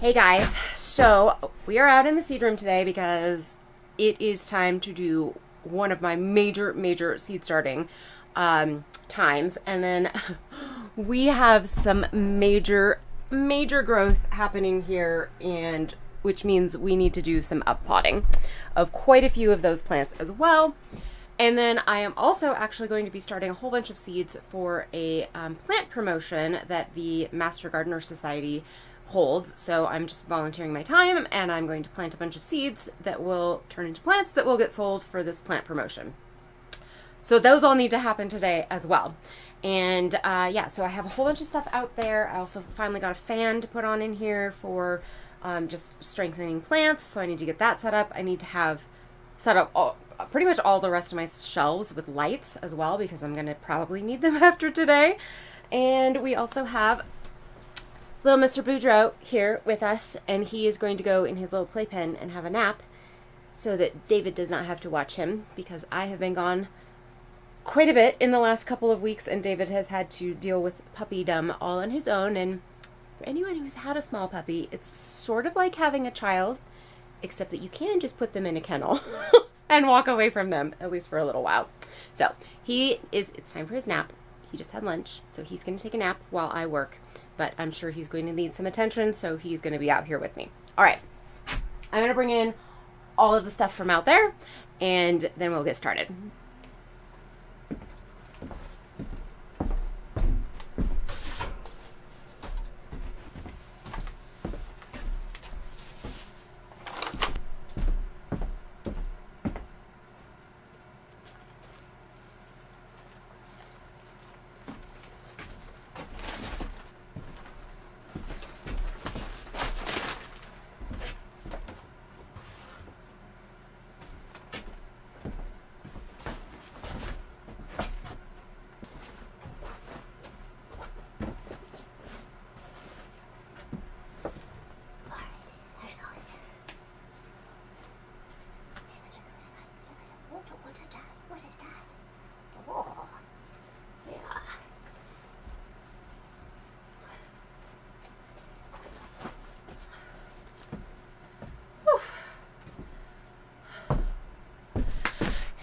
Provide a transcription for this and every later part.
Hey guys, so we are out in the seed room today because it is time to do one of my major seed starting times, and then we have some major growth happening here, and which means we need to do some uppotting of quite a few of those plants as well. And then I am also actually going to be starting a whole bunch of seeds for a plant promotion that the Master Gardener Society holds. So I'm just volunteering my time, and I'm going to plant a bunch of seeds that will turn into plants that will get sold for this plant promotion. So those all need to happen today as well. And yeah, so I have a whole bunch of stuff out there. I also finally got a fan to put on in here for just strengthening plants. So I need to get that set up. I need to have set up pretty much all the rest of my shelves with lights as well, because I'm going to probably need them after today. And we also have little Mr. Boudreaux here with us, and he is going to go in his little playpen and have a nap so that David does not have to watch him, because I have been gone quite a bit in the last couple of weeks, and David has had to deal with puppydom all on his own. And for anyone who's had a small puppy, it's sort of like having a child, except that you can just put them in a kennel and walk away from them, at least for a little while. So it's time for his nap. He just had lunch, so he's going to take a nap while I work, but I'm sure he's going to need some attention, so he's going to be out here with me. All right, I'm going to bring in all of the stuff from out there, and then we'll get started.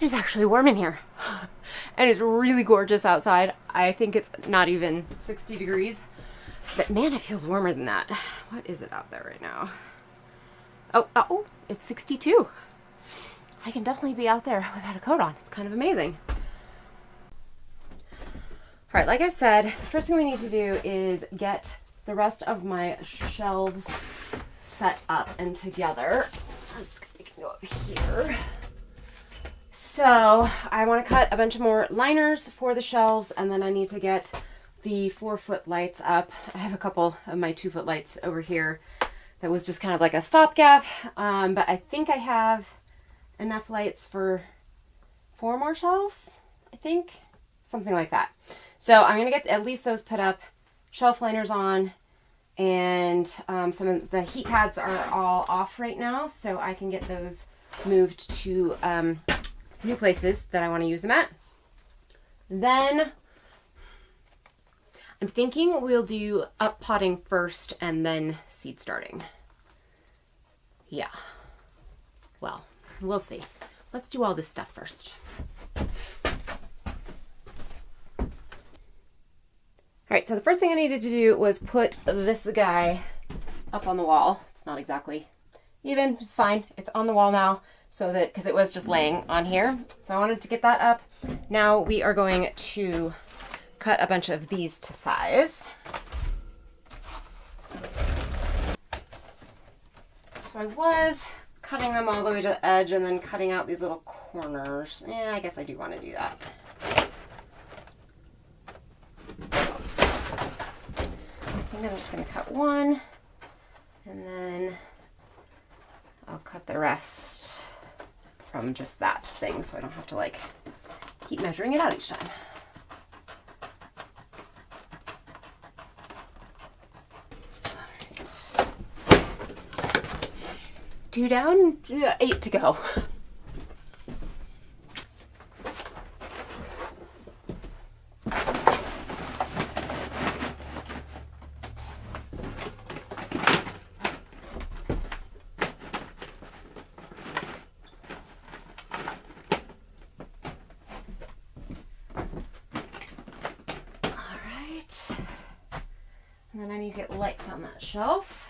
It's actually warm in here, and it's really gorgeous outside. I think it's not even 60 degrees, but man, it feels warmer than that. What is it out there right now? Oh, it's 62. I can definitely be out there without a coat on. It's kind of amazing. All right, like I said, the first thing we need to do is get the rest of my shelves set up and together. We can go up here. So I want to cut a bunch of more liners for the shelves, and then I need to get the 4-foot lights up. I have a couple of my 2-foot lights over here that was just kind of like a stopgap, but I think I have enough lights for 4 more shelves, I think, something like that. So I'm going to get at least those put up, shelf liners on, and some of the heat pads are all off right now, so I can get those moved to new places that I want to use them at. Then I'm thinking we'll do up potting first and then seed starting. Yeah. Well, we'll see. Let's do all this stuff first. All right, so the first thing I needed to do was put this guy up on the wall. It's not exactly even, it's fine. It's on the wall now. So that, because it was just laying on here. So I wanted to get that up. Now we are going to cut a bunch of these to size. So I was cutting them all the way to the edge and then cutting out these little corners. Yeah, I guess I do want to do that. I think I'm just going to cut one, and then I'll cut the rest from just that thing, so I don't have to like keep measuring it out each time. All right. 2 down, 8 to go. lights on that shelf.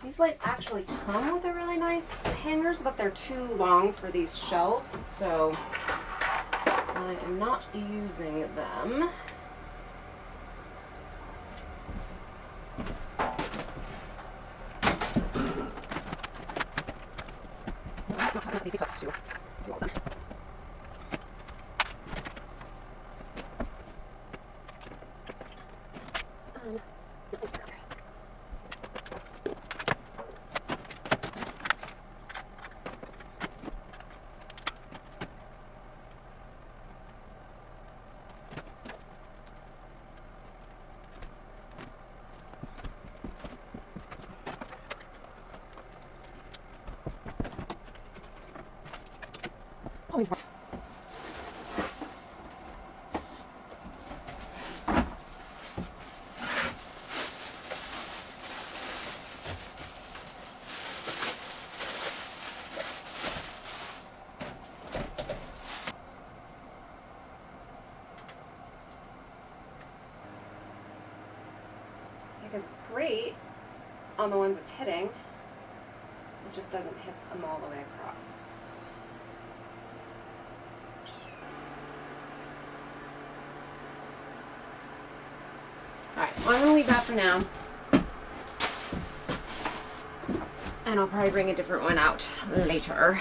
These lights actually come with a really nice hangers, but they're too long for these shelves, so I am not using them. Because it's great on the ones it's hitting, it just doesn't hit them all the way across. Alright, well, I'm going to leave that for now. And I'll probably bring a different one out later.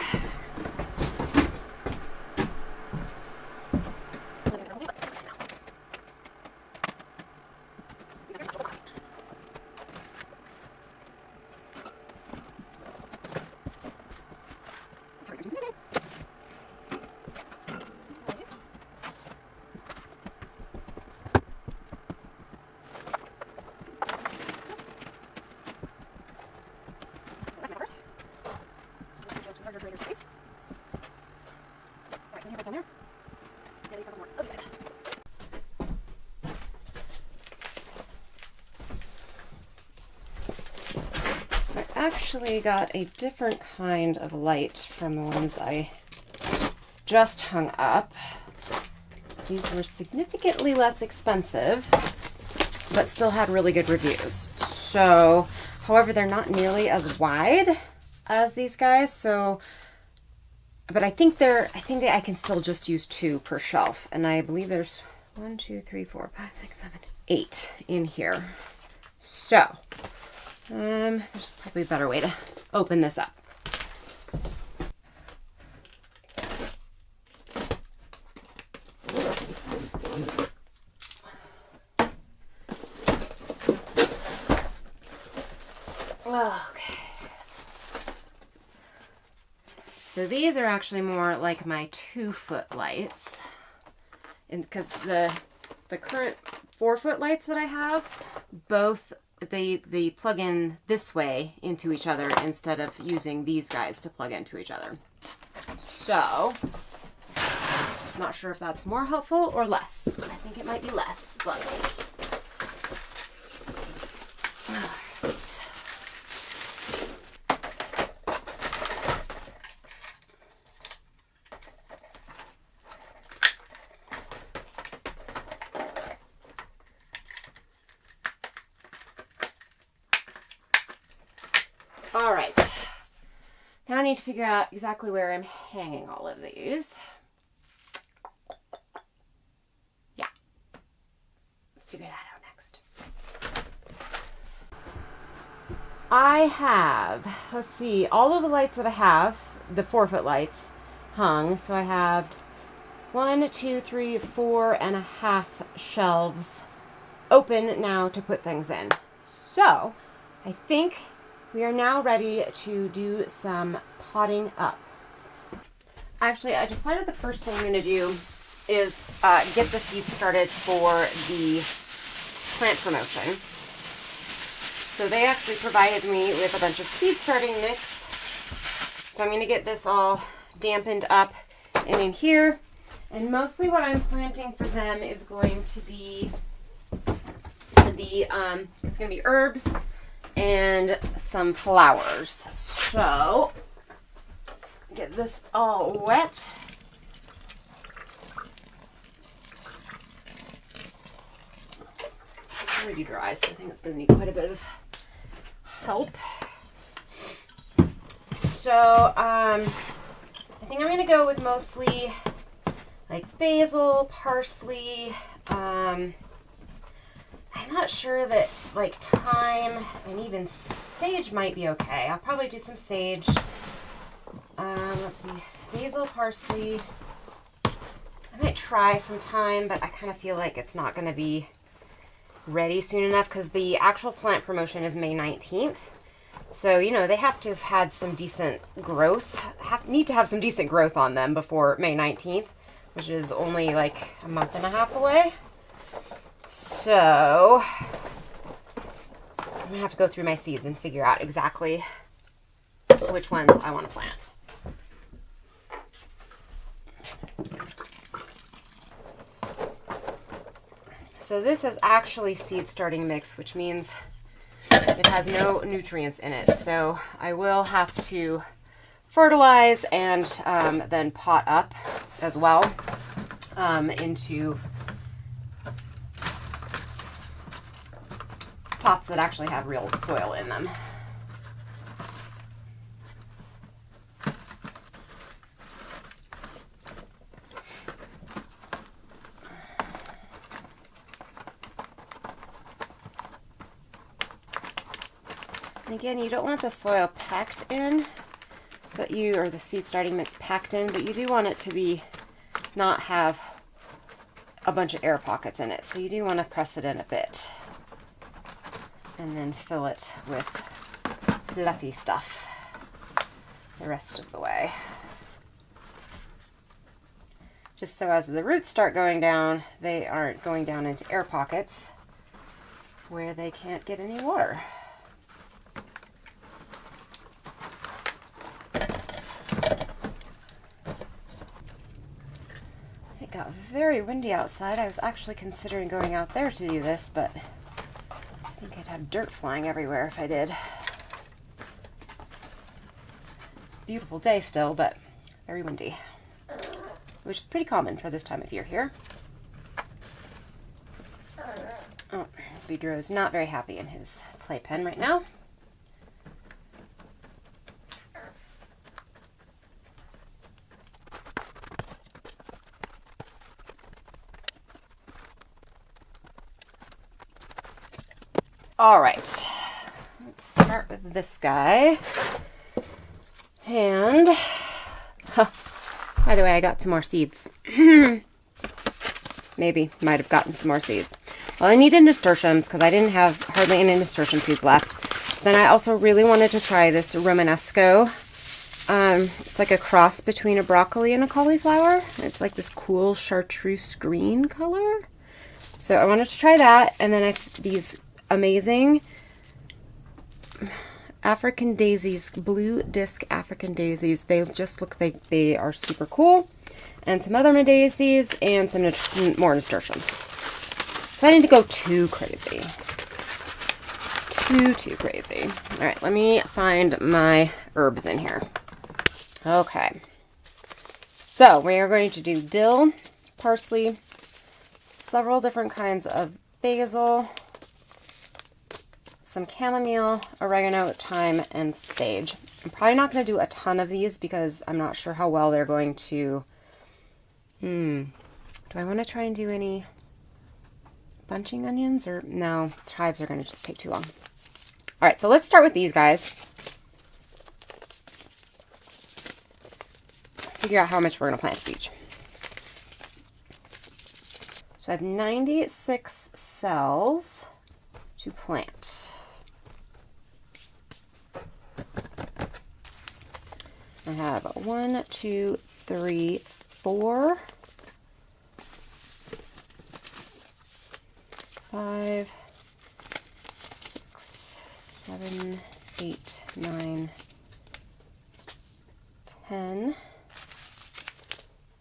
Actually got a different kind of light from the ones I just hung up. These were significantly less expensive, but still had really good reviews. So, however, they're not nearly as wide as these guys, so, but I think I can still just use 2 per shelf, and I believe there's 1, 2, 3, 4, 5, 6, 7, 8 in here. So, there's probably a better way to open this up. Okay. So these are actually more like my 2-foot lights. And because the current 4-foot lights that I have, both they plug in this way into each other instead of using these guys to plug into each other. So, I'm not sure if that's more helpful or less. I think it might be less, but all right. Now I need to figure out exactly where I'm hanging all of these. Yeah. Let's figure that out next. I have, let's see, all of the lights that I have, the 4-foot lights, hung. So I have 1, 2, 3, 4.5 shelves open now to put things in. So I think we are now ready to do some potting up. Actually, I decided the first thing I'm going to do is get the seeds started for the plant promotion. So they actually provided me with a bunch of seed starting mix. So I'm going to get this all dampened up and in here. And mostly what I'm planting for them is going to be be herbs and some flowers. So get this all wet. It's already dry, so I think it's going to need quite a bit of help. So I think I'm going to go with mostly like basil, parsley. I'm not sure that like thyme and even sage might be okay. I'll probably do some sage. Let's see, basil, parsley. I might try some thyme, but I kind of feel like it's not going to be ready soon enough because the actual plant promotion is May 19th. So, you know, they have to have had some decent growth, need to have some decent growth on them before May 19th, which is only like a month and a half away. So, I'm going to have to go through my seeds and figure out exactly which ones I want to plant. So this is actually seed starting mix, which means it has no nutrients in it. So I will have to fertilize and then pot up as well into pots that actually have real soil in them. And again, you don't want the soil packed in, but or the seed starting mix packed in, but you do want it to be not have a bunch of air pockets in it. So you do want to press it in a bit and then fill it with fluffy stuff the rest of the way. Just so as the roots start going down, they aren't going down into air pockets where they can't get any water. It got very windy outside. I was actually considering going out there to do this, but I think I'd have dirt flying everywhere if I did. It's a beautiful day still, but very windy, which is pretty common for this time of year here. Oh, Boudreaux is not very happy in his playpen right now. All right, let's start with this guy. And, by the way, I got some more seeds. Maybe, might have gotten some more seeds. Well, I needed nasturtiums because I didn't have hardly any nasturtium seeds left. Then I also really wanted to try this Romanesco. It's like a cross between a broccoli and a cauliflower. It's like this cool chartreuse green color. So I wanted to try that. And then these amazing African daisies, blue disc African daisies. They just look like they are super cool. And some other daisies and some more nasturtiums. So I didn't go too crazy. Too crazy. All right, let me find my herbs in here. Okay. So we are going to do dill, parsley, several different kinds of basil, some chamomile, oregano, thyme, and sage. I'm probably not going to do a ton of these because I'm not sure how well they're going to... Do I want to try and do any bunching onions? Or no, chives are going to just take too long. All right, so let's start with these guys. Figure out how much we're going to plant of each. So I have 96 cells to plant. I have 1, 2, 3, 4, 5, 6, 7, 8, 9, 10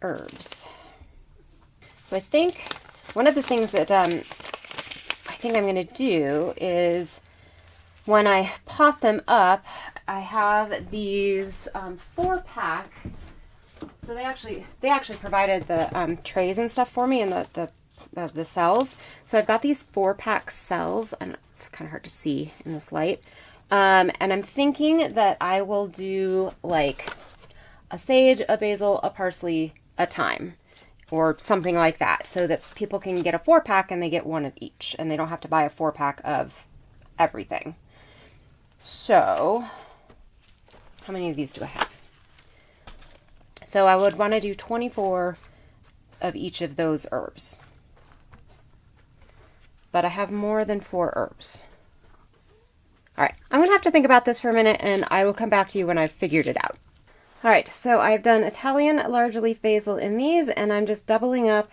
herbs. So I think one of the things that I think I'm going to do is when I pot them up, I have these 4-pack. So they actually provided the trays and stuff for me and the cells. So I've got these 4-pack cells, and it's kind of hard to see in this light. And I'm thinking that I will do like a sage, a basil, a parsley, a thyme, or something like that, so that people can get a 4-pack and they get one of each, and they don't have to buy a 4-pack of everything. So, how many of these do I have? So I would want to do 24 of each of those herbs. But I have more than 4 herbs. All right, I'm going to have to think about this for a minute, and I will come back to you when I've figured it out. All right, so I've done Italian large leaf basil in these, and I'm just doubling up.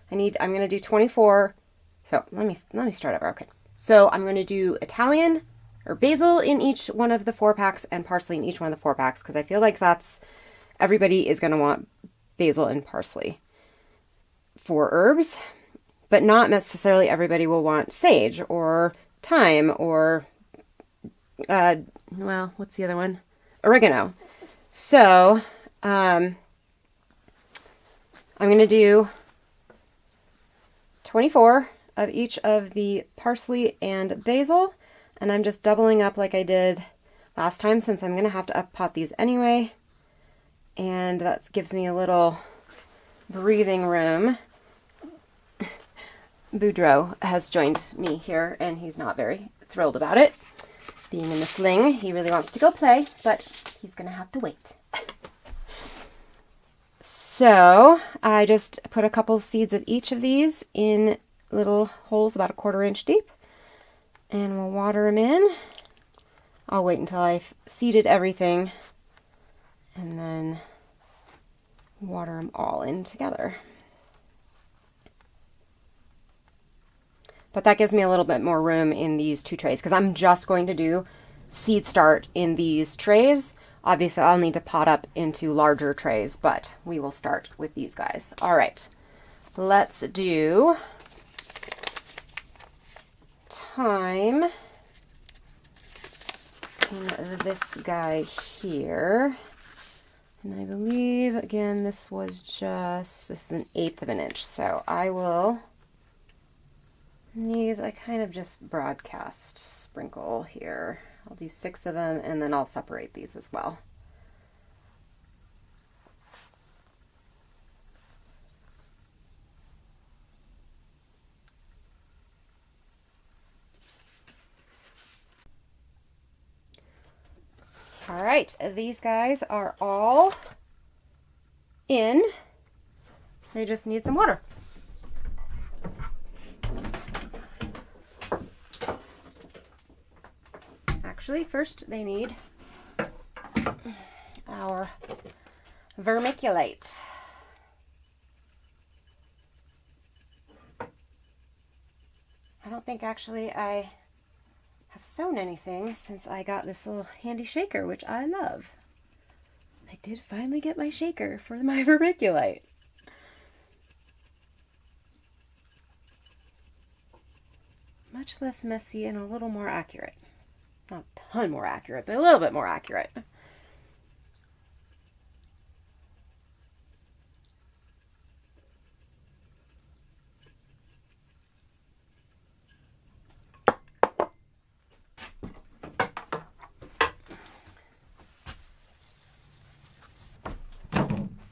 I'm going to do 24. So let me start over. Okay. So I'm going to do Italian or basil in each one of the 4-packs and parsley in each one of the 4-packs, because I feel like everybody is going to want basil and parsley for herbs, but not necessarily everybody will want sage or thyme or, well, what's the other one? Oregano. So, I'm going to do 24 of each of the parsley and basil, and I'm just doubling up like I did last time, since I'm going to have to up-pot these anyway, and that gives me a little breathing room. Boudreaux has joined me here, and he's not very thrilled about it. Being in the sling, he really wants to go play, but he's going to have to wait. So I just put a couple seeds of each of these in little holes about 1/4 inch deep, and we'll water them in. I'll wait until I've seeded everything and then water them all in together. But that gives me a little bit more room in these 2 trays, because I'm just going to do seed start in these trays. Obviously, I'll need to pot up into larger trays, but we will start with these guys. All right, let's do thyme in this guy here. And I believe, again, this is an 1/8 of an inch. So I will... These I kind of just broadcast sprinkle here. I'll do 6 of them, and then I'll separate these as well. All right, these guys are all in. They just need some water. Actually, first they need our vermiculite. I don't think actually I have sewn anything since I got this little handy shaker, which I love. I did finally get my shaker for my vermiculite. Much less messy and a little more accurate. Not a ton more accurate, but a little bit more accurate.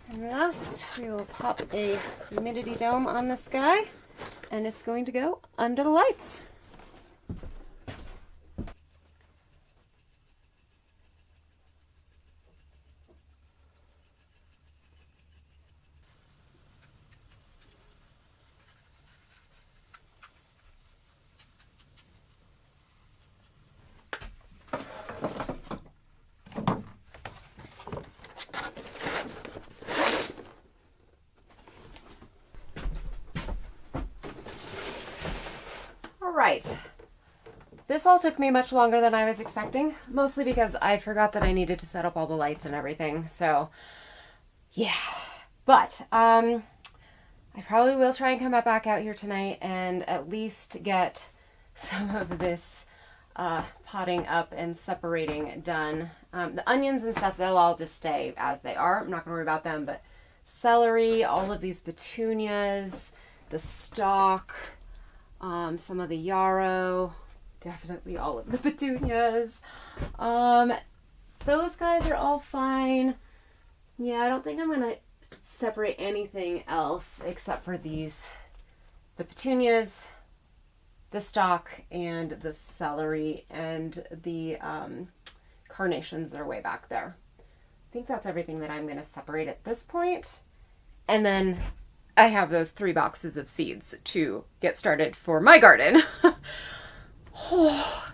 And last, we will pop a humidity dome on this guy, and it's going to go under the lights. Right. This all took me much longer than I was expecting, mostly because I forgot that I needed to set up all the lights and everything, so yeah. But I probably will try and come back out here tonight and at least get some of this potting up and separating done. The onions and stuff, they'll all just stay as they are. I'm not going to worry about them, but celery, all of these petunias, the stalk, some of the yarrow, definitely all of the petunias. Those guys are all fine. Yeah, I don't think I'm going to separate anything else except for these, the petunias, the stalk, and the celery, and the carnations that are way back there. I think that's everything that I'm going to separate at this point. And then I have those 3 boxes of seeds to get started for my garden. Oh,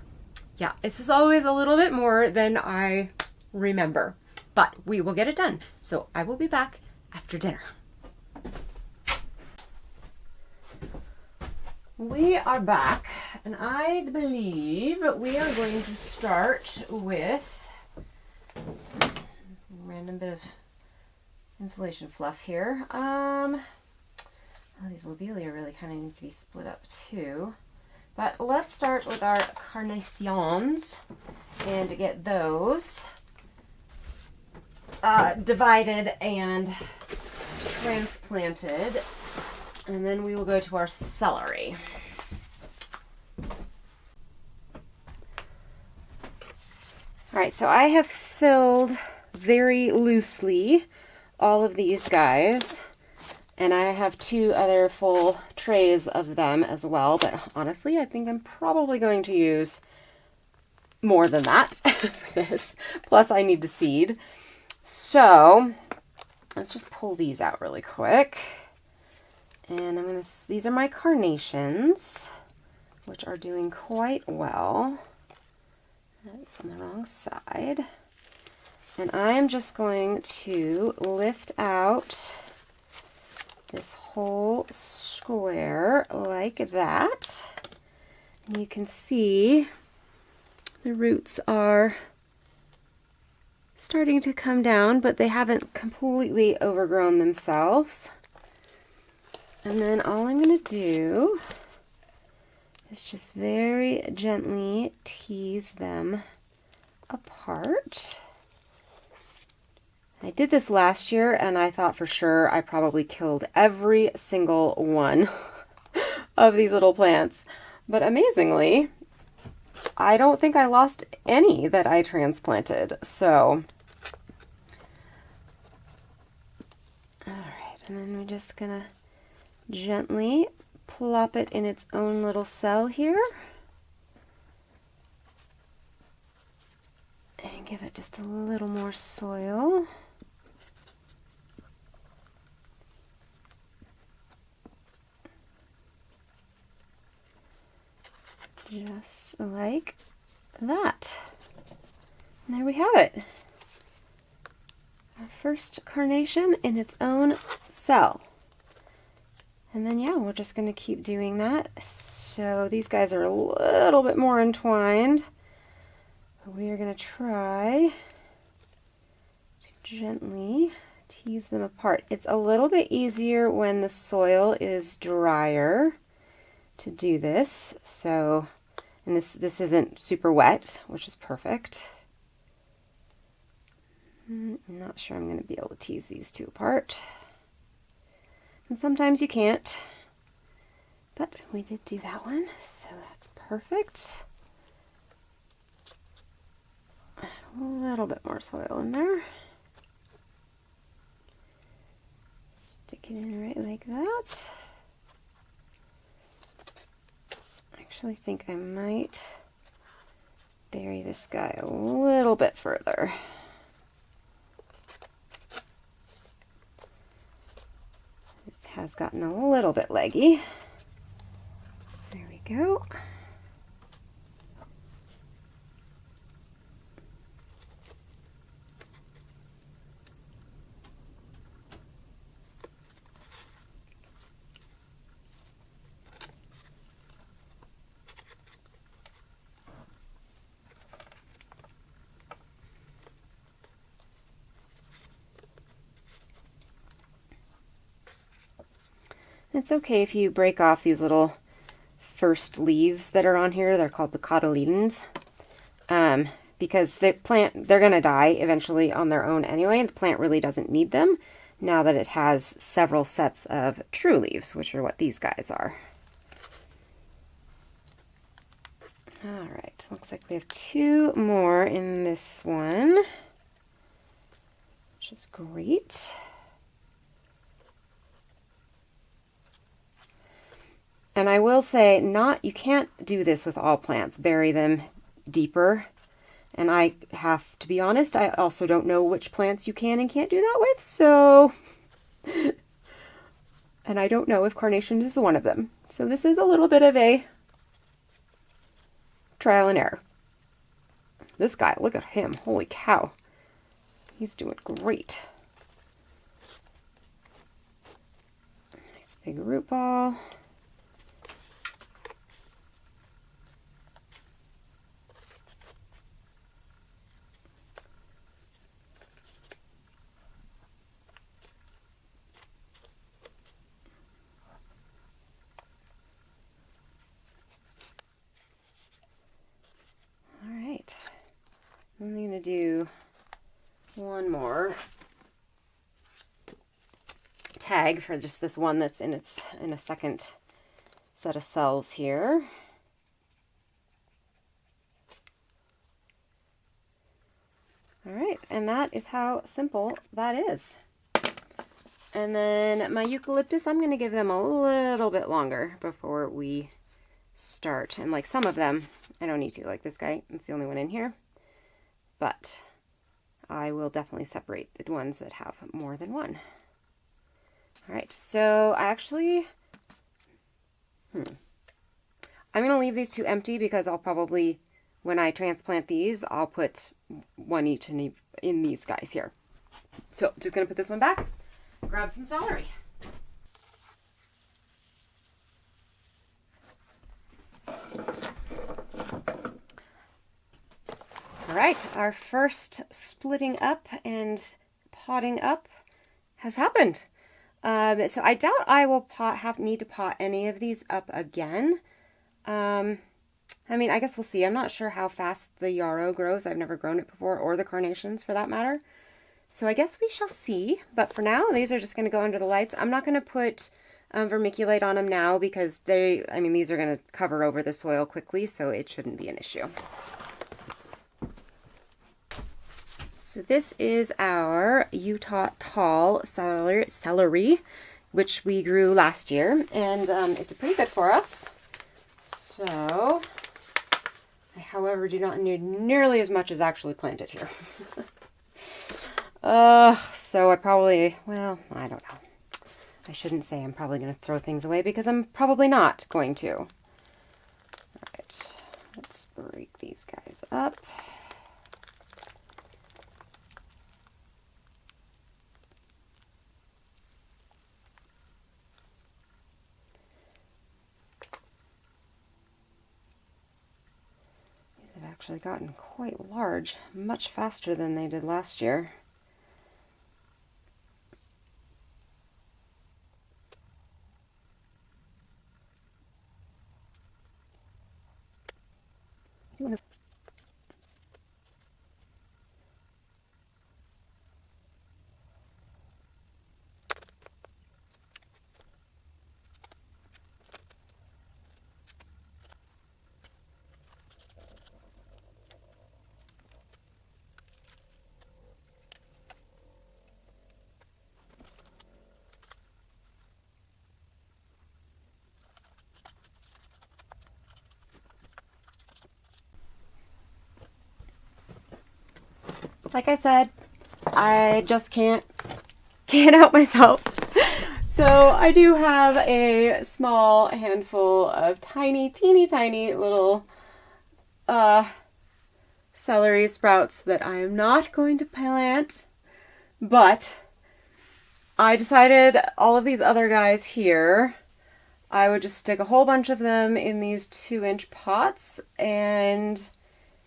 yeah, it's always a little bit more than I remember, but we will get it done. So I will be back after dinner. We are back, and I believe we are going to start with a random bit of insulation fluff here. Oh, these lobelia really kind of need to be split up too. But let's start with our carnations and get those divided and transplanted. And then we will go to our celery. All right, so I have filled very loosely all of these guys, and I have 2 other full trays of them as well, but honestly, I think I'm probably going to use more than that for this. Plus, I need to seed. So, let's just pull these out really quick. And these are my carnations, which are doing quite well. That's on the wrong side. And I'm just going to lift out this whole square like that. And you can see the roots are starting to come down, but they haven't completely overgrown themselves. And then all I'm going to do is just very gently tease them apart. I did this last year, and I thought for sure I probably killed every single one of these little plants. But amazingly, I don't think I lost any that I transplanted. So, all right, and then we're just gonna gently plop it in its own little cell here. And give it just a little more soil. Just like that. And there we have it. Our first carnation in its own cell. And then, yeah, we're just going to keep doing that. So these guys are a little bit more entwined. We are going to try to gently tease them apart. It's a little bit easier when the soil is drier to do this. So, and this isn't super wet, which is perfect. I'm not sure I'm going to be able to tease these 2 apart. And sometimes you can't, but we did do that one, so that's perfect. Add a little bit more soil in there. Stick it in right like that. I actually think I might bury this guy a little bit further. Has gotten a little bit leggy. There we go. It's okay if you break off these little first leaves that are on here. They're called the cotyledons. Because the plant, they're going to die eventually on their own anyway. The plant really doesn't need them now that it has several sets of true leaves, which are what these guys are. All right, looks like we have 2 more in this one, which is great. And I will say, you can't do this with all plants, bury them deeper. And I have to be honest, I also don't know which plants you can and can't do that with, so... And I don't know if carnation is one of them. So this is a little bit of a trial and error. This guy, look at him. Holy cow. He's doing great. Nice big root ball. I'm going to do one more tag for just this one that's in a second set of cells here. All right, and that is how simple that is. And then my eucalyptus, I'm going to give them a little bit longer before we start. And like some of them, I don't need to, like this guy, it's the only one in here. But I will definitely separate the ones that have more than one. All right, so I actually, I'm going to leave these 2 empty because I'll probably, when I transplant these, I'll put one each in these guys here. So just going to put this one back, grab some celery. All right, our first splitting up and potting up has happened. So I doubt I will need to pot any of these up again. I mean, I guess we'll see. I'm not sure how fast the yarrow grows. I've never grown it before, or the carnations for that matter. So I guess we shall see. But for now, these are just going to go under the lights. I'm not going to put vermiculite on them now because these are going to cover over the soil quickly, so it shouldn't be an issue. So this is our Utah tall celery, which we grew last year, and it's pretty good for us. So, I, however, do not need nearly as much as actually planted here. So I probably, well, I don't know. I shouldn't say I'm probably going to throw things away because I'm probably not going to. All right, let's break these guys up. Actually gotten quite large, much faster than they did last year. Like I said, I just can't help myself. So I do have a small handful of teeny tiny little celery sprouts that I am not going to plant, but I decided all of these other guys here, I would just stick a whole bunch of them in these 2-inch pots and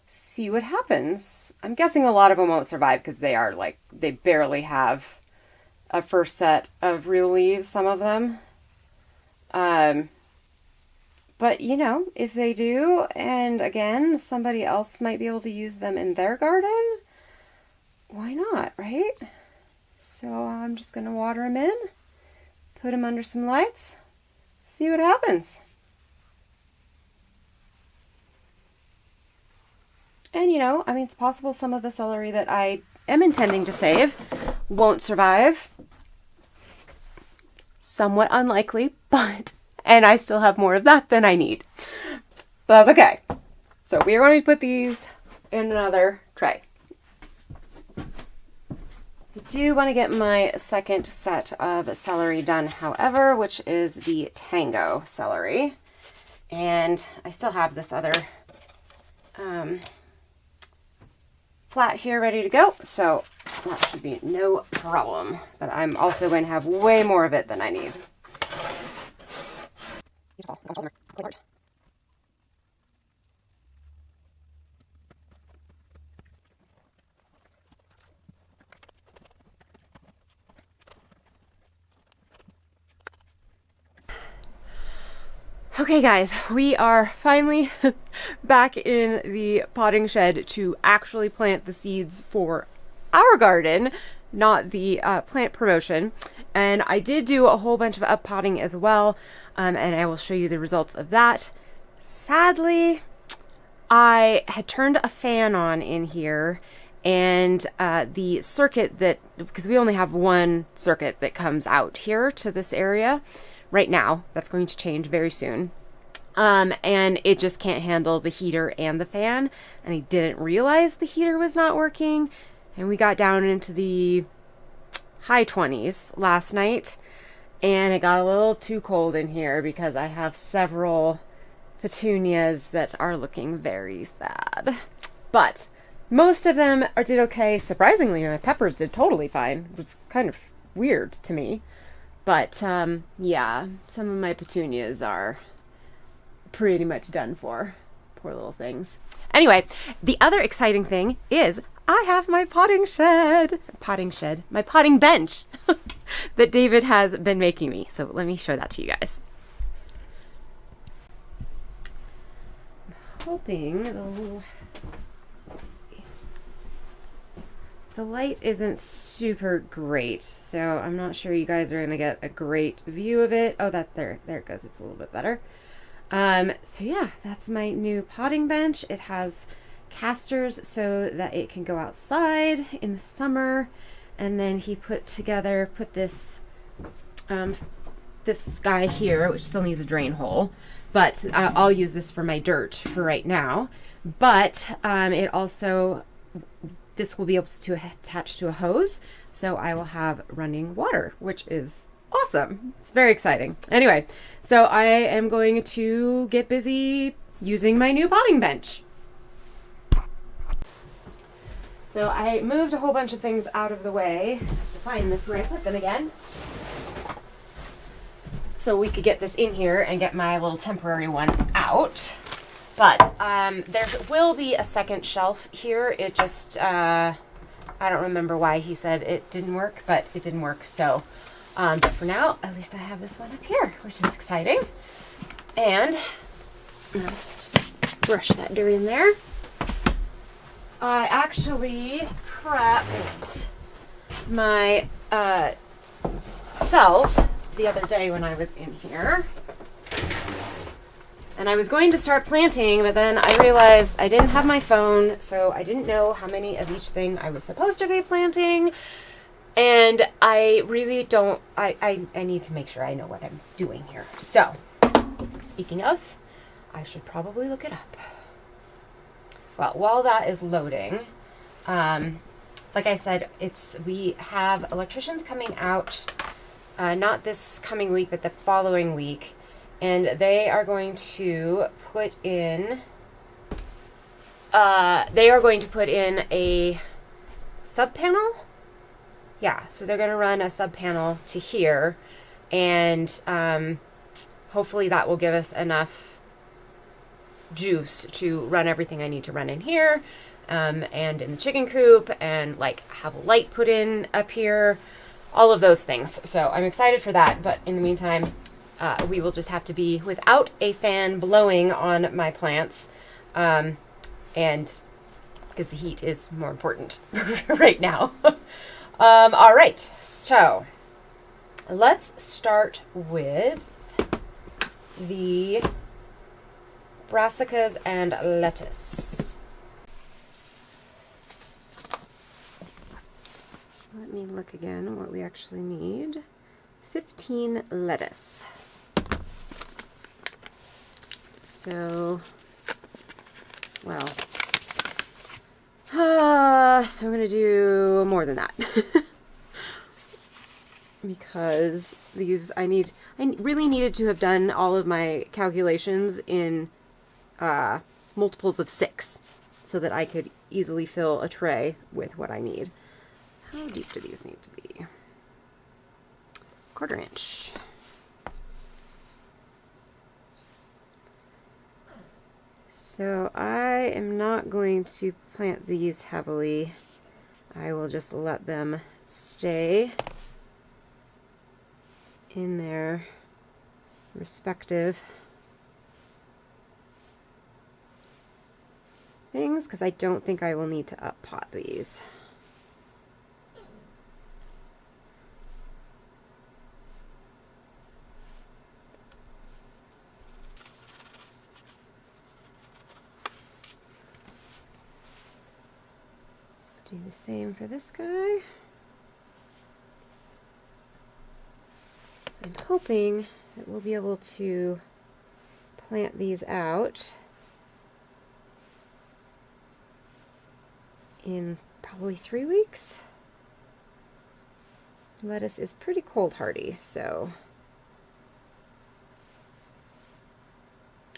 see what happens. I'm guessing a lot of them won't survive because they barely have a first set of real leaves, some of them. But But, you know, if they do, and again, somebody else might be able to use them in their garden, why not, right? So I'm just going to water them in, put them under some lights, see what happens. And, you know, I mean, it's possible some of the celery that I am intending to save won't survive. Somewhat unlikely, but, and I still have more of that than I need. But that's okay. So we are going to put these in another tray. I do want to get my second set of celery done, however, which is the tango celery. And I still have this other flat here ready to go, so that should be no problem. But I'm also going to have way more of it than I need. Okay guys, we are finally back in the potting shed to actually plant the seeds for our garden, not the plant promotion. And I did do a whole bunch of uppotting as well, and I will show you the results of that. Sadly, I had turned a fan on in here, and the circuit that, because we only have one circuit that comes out here to this area right now, that's going to change very soon. And it just can't handle the heater and the fan, and I didn't realize the heater was not working, and we got down into the high 20s last night, and it got a little too cold in here because I have several petunias that are looking very sad. But most of them did okay. Surprisingly, my peppers did totally fine. It was kind of weird to me. But, yeah, some of my petunias are pretty much done for. Poor little things. Anyway, the other exciting thing is I have my potting bench that David has been making me. So let me show that to you guys. I'm hoping let's see. The light isn't super great, so I'm not sure you guys are going to get a great view of it. Oh, there it goes. It's a little bit better. So yeah, that's my new potting bench. It has casters so that it can go outside in the summer. And then he put this this guy here, which still needs a drain hole, but I'll use this for my dirt for right now. But it also, this will be able to attach to a hose, so I will have running water, which is awesome. It's very exciting. Anyway, so I am going to get busy using my new potting bench. So I moved a whole bunch of things out of the way to find where I put them again, so we could get this in here and get my little temporary one out. But there will be a second shelf here. It just, I don't remember why he said it didn't work, but it didn't work. So, but for now, at least I have this one up here, which is exciting. And just brush that dirt in there. I actually prepped my cells the other day when I was in here. And I was going to start planting, but then I realized I didn't have my phone, so I didn't know how many of each thing I was supposed to be planting. And I really don't, I need to make sure I know what I'm doing here. So, speaking of, I should probably look it up. Well, while that is loading, like I said, we have electricians coming out, not this coming week, but the following week. And they are going to put in, a sub panel. Yeah, so they're going to run a sub panel to here, and hopefully that will give us enough juice to run everything I need to run in here, and in the chicken coop, and like have a light put in up here, all of those things. So I'm excited for that, but in the meantime, we will just have to be without a fan blowing on my plants, and because the heat is more important right now. All right, so let's start with the brassicas and lettuce. Let me look again what we actually need. 15 lettuce. So, well, so I'm going to do more than that. Because these, I really needed to have done all of my calculations in multiples of 6 so that I could easily fill a tray with what I need. How deep do these need to be? 1/4 inch. So I am not going to plant these heavily. I will just let them stay in their respective things because I don't think I will need to up pot these. Just do the same for this guy. I'm hoping that we'll be able to plant these out in probably 3 weeks. Lettuce is pretty cold hardy, so.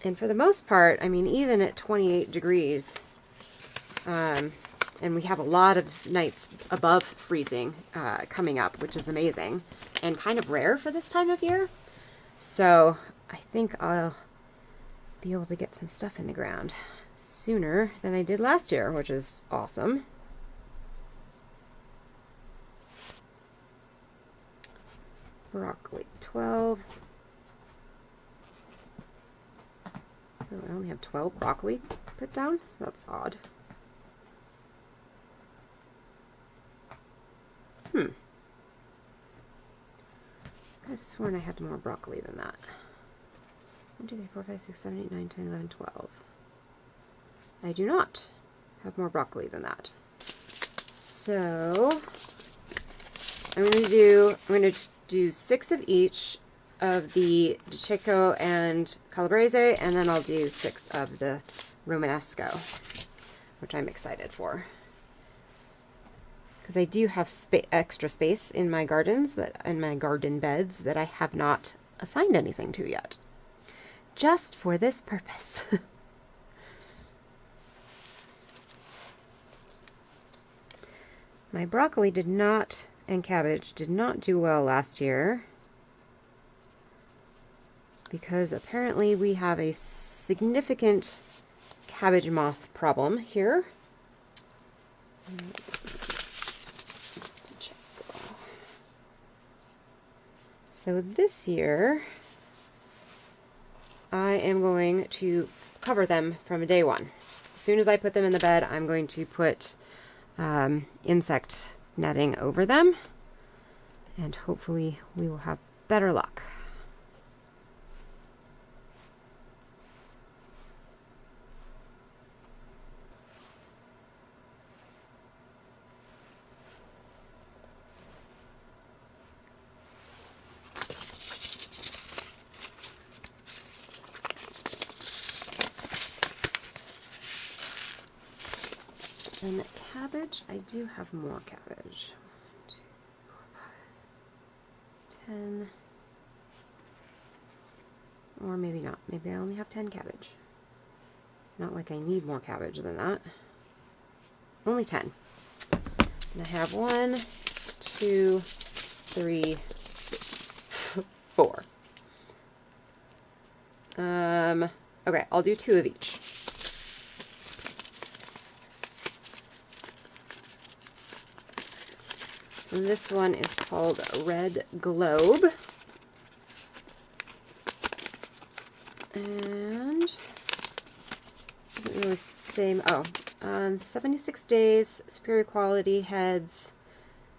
And for the most part, I mean, even at 28 degrees, and we have a lot of nights above freezing coming up, which is amazing and kind of rare for this time of year. So I think I'll be able to get some stuff in the ground sooner than I did last year, which is awesome. Broccoli, 12. Oh, I only have 12 broccoli put down? That's odd. I could have sworn I had more broccoli than that. 1, 2, 3, 4, 5, 6, 7, 8, 9, 10, 11, 12. I do not have more broccoli than that. So I'm going to do 6 of each of the Diceco and Calabrese, and then I'll do 6 of the Romanesco, which I'm excited for. Because I do have extra space in my gardens, in my garden beds, that I have not assigned anything to yet. Just for this purpose. My broccoli and cabbage did not do well last year. Because apparently we have a significant cabbage moth problem here. So this year, I am going to cover them from day one. As soon as I put them in the bed, I'm going to put insect netting over them, and hopefully we will have better luck. And cabbage, I do have more cabbage. 1, 2, 4, 5, 10. Or maybe not. Maybe I only have 10 cabbage. Not like I need more cabbage than that. Only 10. And I have 1, 2, 3, 4. Okay, I'll do 2 of each. This one is called Red Globe. same. 76 days, superior quality heads,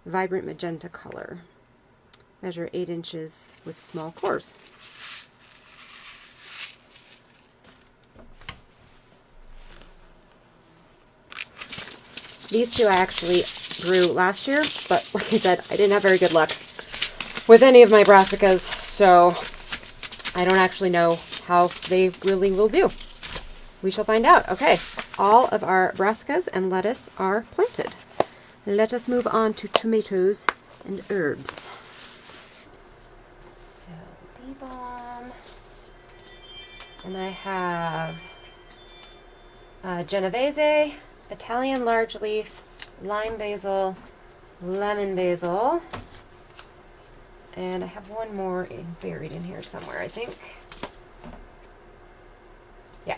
vibrant magenta color. Measure 8 inches with small cores. These two I actually grew last year, but like I said, I didn't have very good luck with any of my brassicas, so I don't actually know how they really will do. We shall find out. Okay, all of our brassicas and lettuce are planted. Let us move on to tomatoes and herbs. So, bee balm. And I have Genovese, Italian large leaf, lime basil, lemon basil, and I have one more buried in here somewhere, I think. Yeah,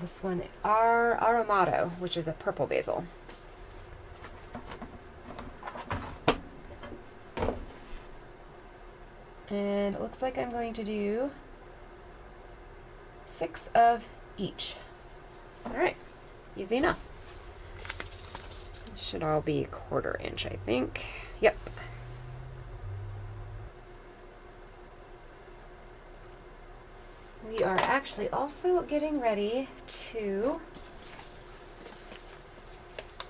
this one, Aromato, which is a purple basil. And it looks like I'm going to do 6 of each. All right, easy enough. Should all be 1/4 inch, I think. Yep. We are actually also getting ready to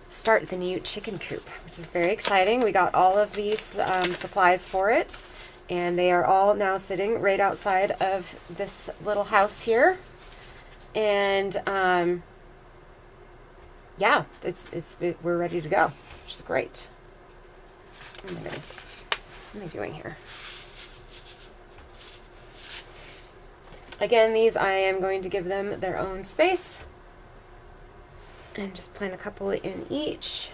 start the new chicken coop, which is very exciting. We got all of these supplies for it, and they are all now sitting right outside of this little house here. And yeah, we're ready to go, which is great. Oh my goodness, what am I doing here? Again, these I am going to give them their own space and just plant a couple in each.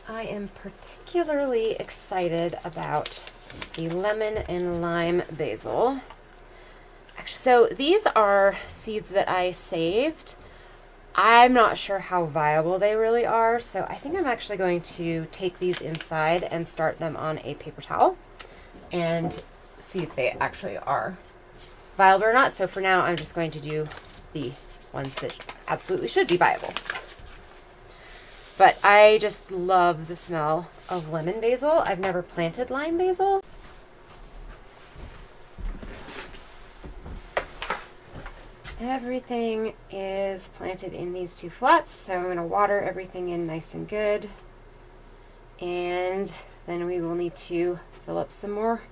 I am particularly excited about the lemon and lime basil. Actually, so these are seeds that I saved. I'm not sure how viable they really are, so I think I'm actually going to take these inside and start them on a paper towel and see if they actually are viable or not. So for now, I'm just going to do the ones that absolutely should be viable. But I just love the smell of lemon basil. I've never planted lime basil. Everything is planted in these 2 flats, so I'm going to water everything in nice and good. And then we will need to fill up some more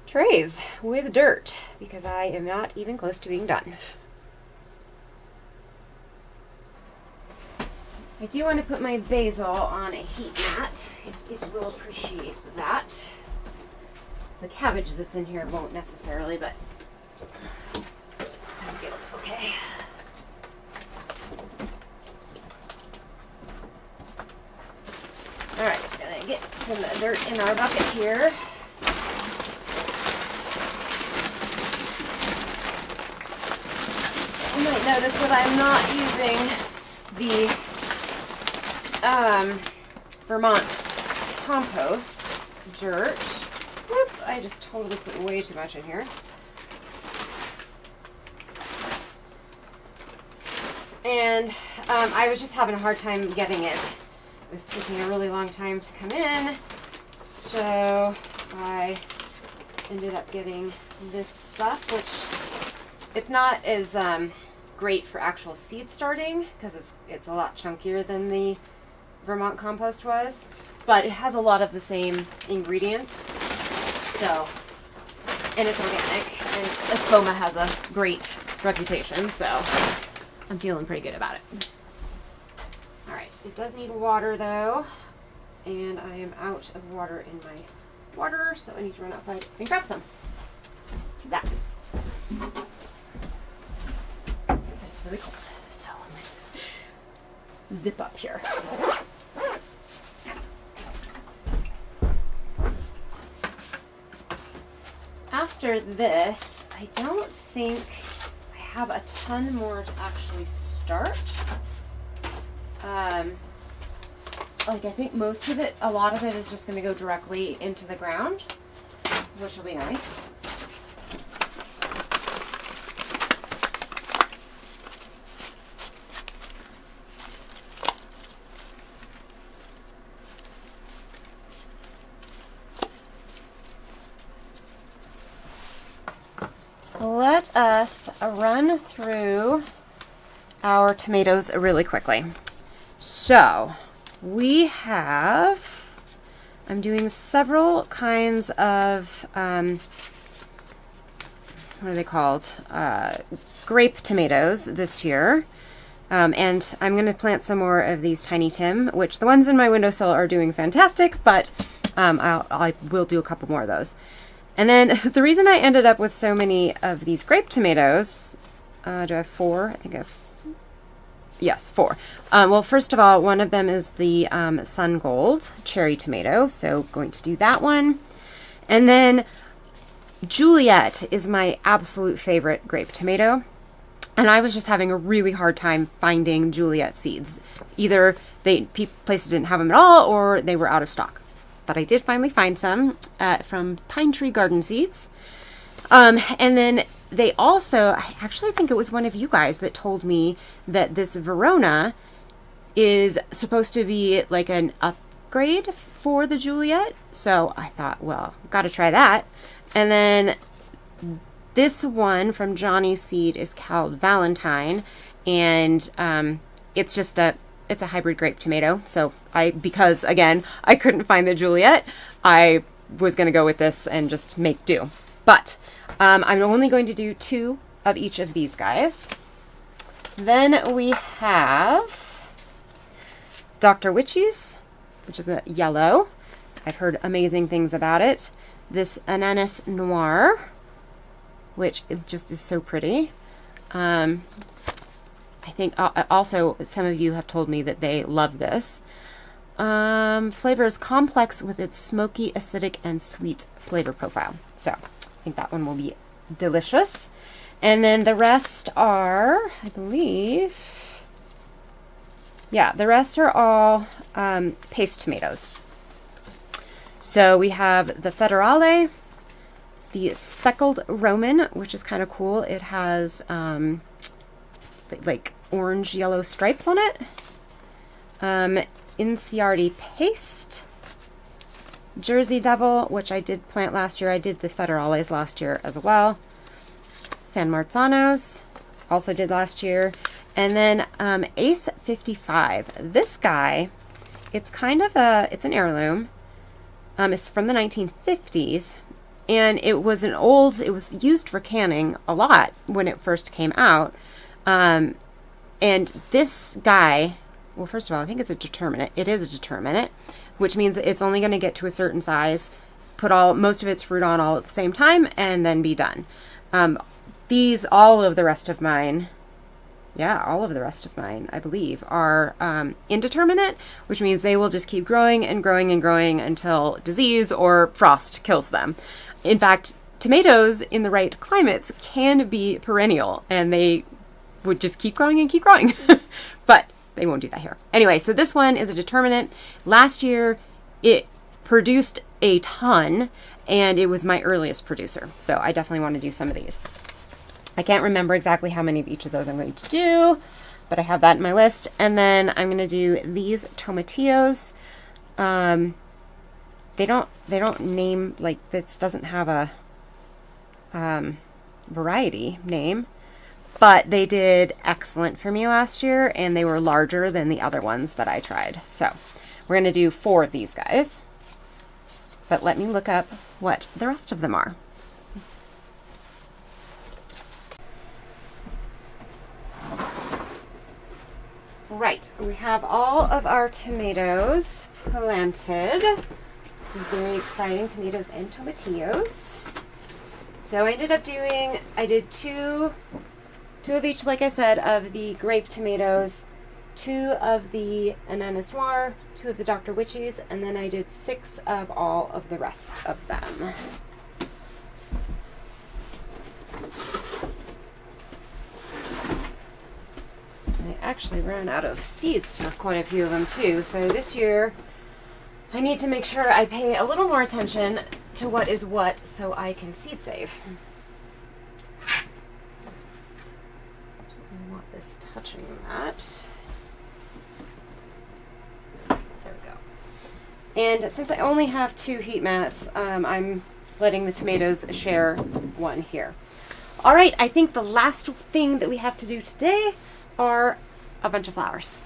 trays with dirt because I am not even close to being done. I do want to put my basil on a heat mat. It will appreciate that. The cabbage that's in here won't necessarily, but I'll get it okay. All right, gonna get some dirt in our bucket here. You might notice that I'm not using the Vermont compost dirt. Whoop, I just totally put way too much in here. And I was just having a hard time getting it. It was taking a really long time to come in, so I ended up getting this stuff, which it's not as great for actual seed starting because it's a lot chunkier than the Vermont compost was, but it has a lot of the same ingredients. So, and it's organic, and Espoma has a great reputation, so I'm feeling pretty good about it. All right, it does need water though, and I am out of water in my water, so I need to run outside and grab some. That. It's really cold, so I'm gonna zip up here. After this, I don't think I have a ton more to actually start. like, I think most of it, a lot of it is just going to go directly into the ground, which will be nice. Let us run through our tomatoes really quickly. So we have, I'm doing several kinds of, what are they called? Grape tomatoes this year. And I'm going to plant some more of these Tiny Tim, which the ones in my windowsill are doing fantastic, but I will do a couple more of those. And then the reason I ended up with so many of these grape tomatoes, do I have 4? I think I have, yes, 4. Well, first of all, one of them is the Sun Gold cherry tomato, so going to do that one. And then Juliet is my absolute favorite grape tomato. And I was just having a really hard time finding Juliet seeds. Either places didn't have them at all, or they were out of stock. But I did finally find some from Pine Tree Garden Seeds. And then they also, I actually think it was one of you guys that told me that this Verona is supposed to be like an upgrade for the Juliet. So I thought, well, got to try that. And then this one from Johnny's Seed is called Valentine. And it's just it's a hybrid grape tomato. So because again, I couldn't find the Juliet, I was going to go with this and just make do. But I'm only going to do 2 of each of these guys. Then we have Dr. Witchy's, which is a yellow. I've heard amazing things about it. This Ananas Noir, which just is so pretty. I think also some of you have told me that they love this. Flavor is complex with its smoky, acidic, and sweet flavor profile. So I think that one will be delicious. And then the rest are, I believe, yeah, the rest are all paste tomatoes. So we have the Federale, the Speckled Roman, which is kind of cool. It has like orange yellow stripes on it. Inciardi Paste, Jersey Devil, which I did plant last year. I did the Federales last year as well. San Marzanos, also did last year. And then Ace 55. This guy, it's kind of it's an heirloom. It's from the 1950s. And it was it was used for canning a lot when it first came out. And this guy, well, first of all, I think it's a determinate. It is a determinate, which means it's only going to get to a certain size, put most of its fruit on all at the same time, and then be done. All of the rest of mine, I believe, are indeterminate, which means they will just keep growing and growing and growing until disease or frost kills them. In fact, tomatoes in the right climates can be perennial, and they would just keep growing and keep growing. But they won't do that here. Anyway, so this one is a determinate. Last year, it produced a ton, and it was my earliest producer. So I definitely want to do some of these. I can't remember exactly how many of each of those I'm going to do, but I have that in my list. And then I'm going to do these tomatillos. They don't name, like, this doesn't have a variety name, but they did excellent for me last year, and they were larger than the other ones that I tried. So we're going to do 4 of these guys, but let me look up what the rest of them are. Right, we have all of our tomatoes planted. Very exciting, tomatoes and tomatillos. So I ended up I did two of each, like I said, of the grape tomatoes, 2 of the Ananas Noir, 2 of the Dr. Witchy's, and then I did 6 of all of the rest of them. I actually ran out of seeds for quite a few of them too. So this year I need to make sure I pay a little more attention to what is what so I can seed save. Don't want this touching that. There we go. And since I only have 2 heat mats, I'm letting the tomatoes share one here. All right, I think the last thing that we have to do today are a bunch of flowers.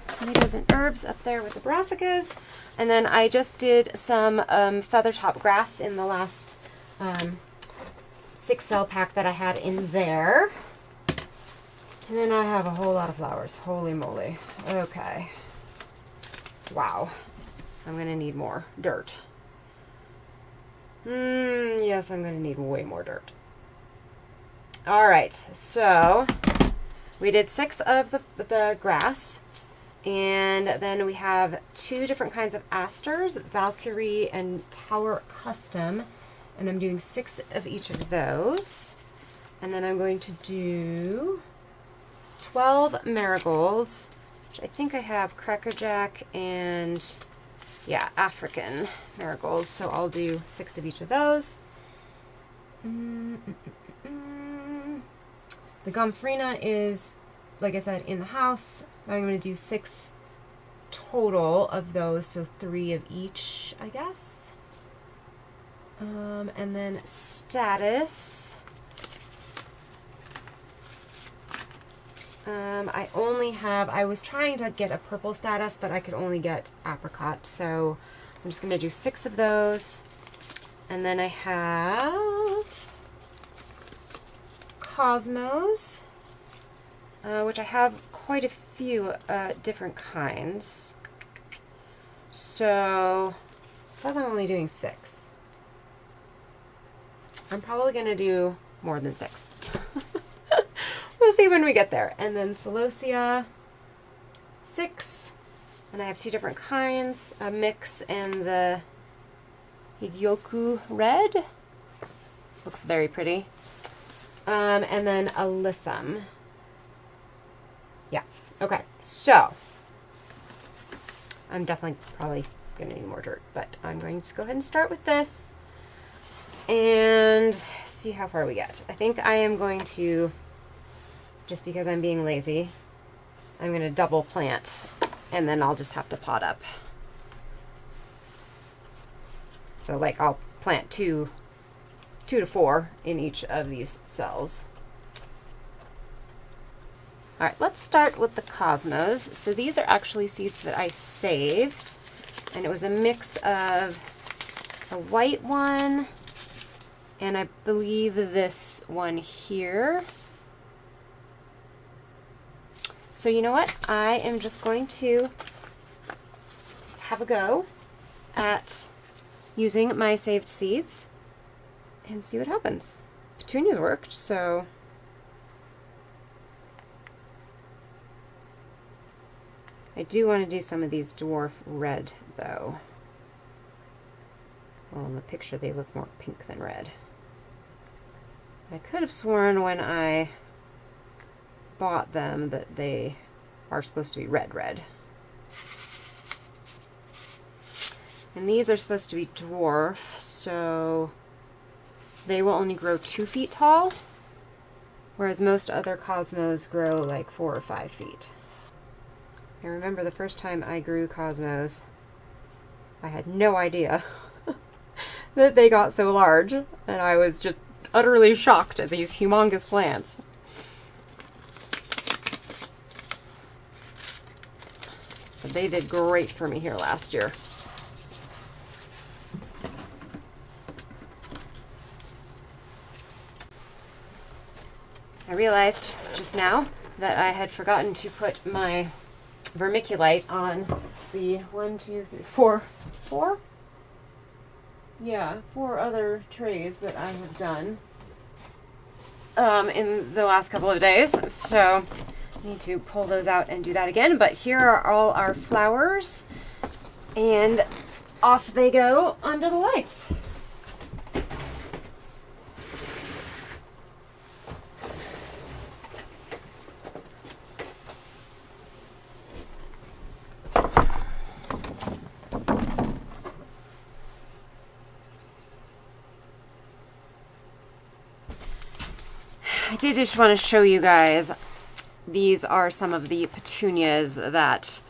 Tomatoes and herbs up there with the brassicas. And then I just did some feathertop grass in the last 6 cell pack that I had in there. And then I have a whole lot of flowers. Holy moly. Okay. Wow. I'm going to need more dirt. Yes, I'm going to need way more dirt. All right. So we did 6 of the grass. And then we have 2 different kinds of asters, Valkyrie and Tower Custom. And I'm doing 6 of each of those. And then I'm going to do 12 marigolds, which I think I have crackerjack and, yeah, African marigolds. So I'll do 6 of each of those. The gomphrena is, like I said, in the house. I'm going to do 6 total of those, so 3 of each, I guess. And then status. I was trying to get a purple status, but I could only get apricot, so I'm just going to do 6 of those. And then I have cosmos, which I have quite a few different kinds. So it says I'm only doing 6. I'm probably going to do more than 6. We'll see when we get there. And then celosia, 6. And I have 2 different kinds, a mix and the Higyoku red. Looks very pretty. And then alyssum. Yeah. Okay. So I'm definitely probably going to need more dirt, but I'm going to go ahead and start with this and see how far we get. I think I am going to, just because I'm being lazy, I'm going to double plant and then I'll just have to pot up. So like I'll plant 2 to 4 in each of these cells. All right, let's start with the cosmos. So these are actually seeds that I saved, and it was a mix of a white one and I believe this one here. So you know what? I am just going to have a go at using my saved seeds and see what happens. Petunias worked, so I do want to do some of these dwarf red though. Well, in the picture they look more pink than red. I could have sworn when I bought them that they are supposed to be red. And these are supposed to be dwarf, so they will only grow 2 feet tall, whereas most other cosmos grow like 4 or 5 feet. I remember the first time I grew cosmos, I had no idea that they got so large, and I was just utterly shocked at these humongous plants. But they did great for me here last year. I realized just now that I had forgotten to put my vermiculite on the 4 other trays that I have done in the last couple of days. So I need to pull those out and do that again. But here are all our flowers, and off they go under the lights. did just want to show you guys, these are some of the petunias that,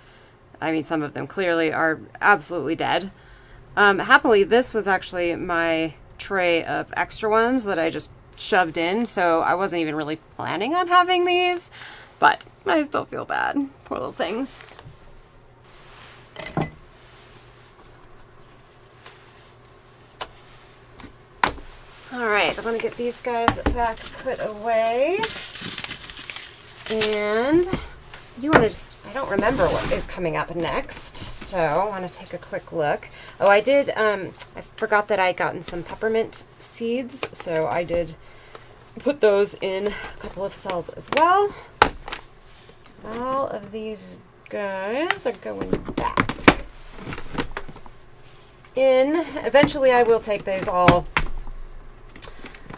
I mean, some of them clearly are absolutely dead. Happily, this was actually my tray of extra ones that I just shoved in, so I wasn't even really planning on having these, but I still feel bad. Poor little things. Alright, I'm going to get these guys back put away. And I do want to I don't remember what is coming up next, so I want to take a quick look. Oh, I did, I forgot that I had gotten some peppermint seeds, so I did put those in a couple of cells as well. All of these guys are going back in. Eventually I will take these all,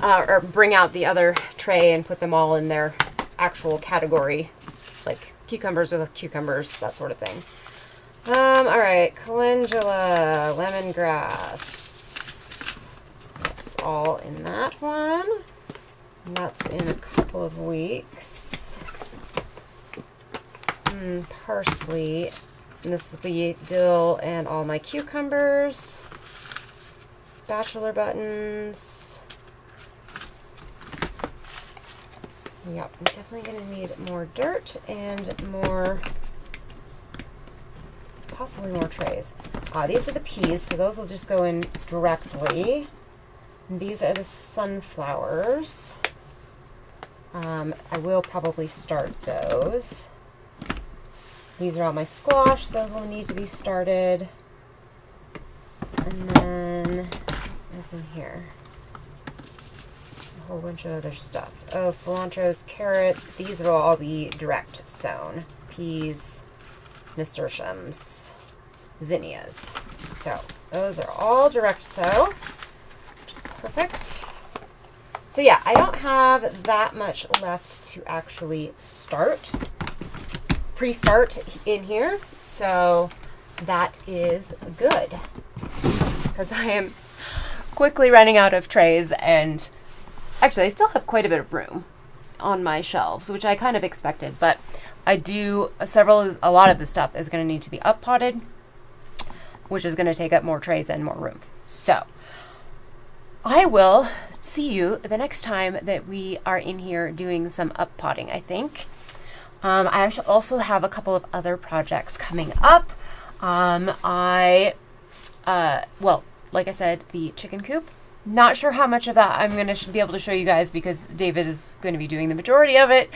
or bring out the other tray and put them all in their actual category, like cucumbers with cucumbers, that sort of thing. Alright, calendula, lemongrass. That's all in that one. And that's in a couple of weeks. Parsley. And this will be dill and all my cucumbers. Bachelor buttons. Yep, I'm definitely going to need more dirt and more, possibly more trays. These are the peas, so those will just go in directly. And these are the sunflowers. I will probably start those. These are all my squash. Those will need to be started. And then, what's in here? A whole bunch of other stuff. Oh, cilantros, carrot. These will all be direct sown. Peas, nasturtiums, zinnias. So, those are all direct sow, which is perfect. So yeah, I don't have that much left to actually start, pre-start in here, so that is good, because I am quickly running out of trays, and actually I still have quite a bit of room on my shelves, which I kind of expected, but I do a lot of the stuff is going to need to be up potted, which is going to take up more trays and more room. So I will see you the next time that we are in here doing some up potting, I think. I actually also have a couple of other projects coming up. Well, like I said, the chicken coop. Not sure how much of that I'm going to be able to show you guys, because David is going to be doing the majority of it,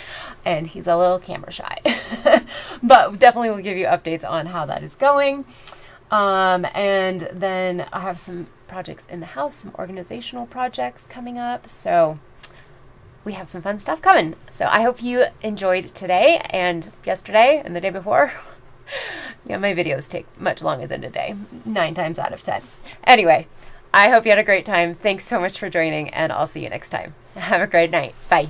and he's a little camera shy. But definitely will give you updates on how that is going. And then I have some projects in the house, some organizational projects coming up. So we have some fun stuff coming. So I hope you enjoyed today and yesterday and the day before. Yeah, my videos take much longer than a day, 9 times out of 10. Anyway, I hope you had a great time. Thanks so much for joining, and I'll see you next time. Have a great night. Bye.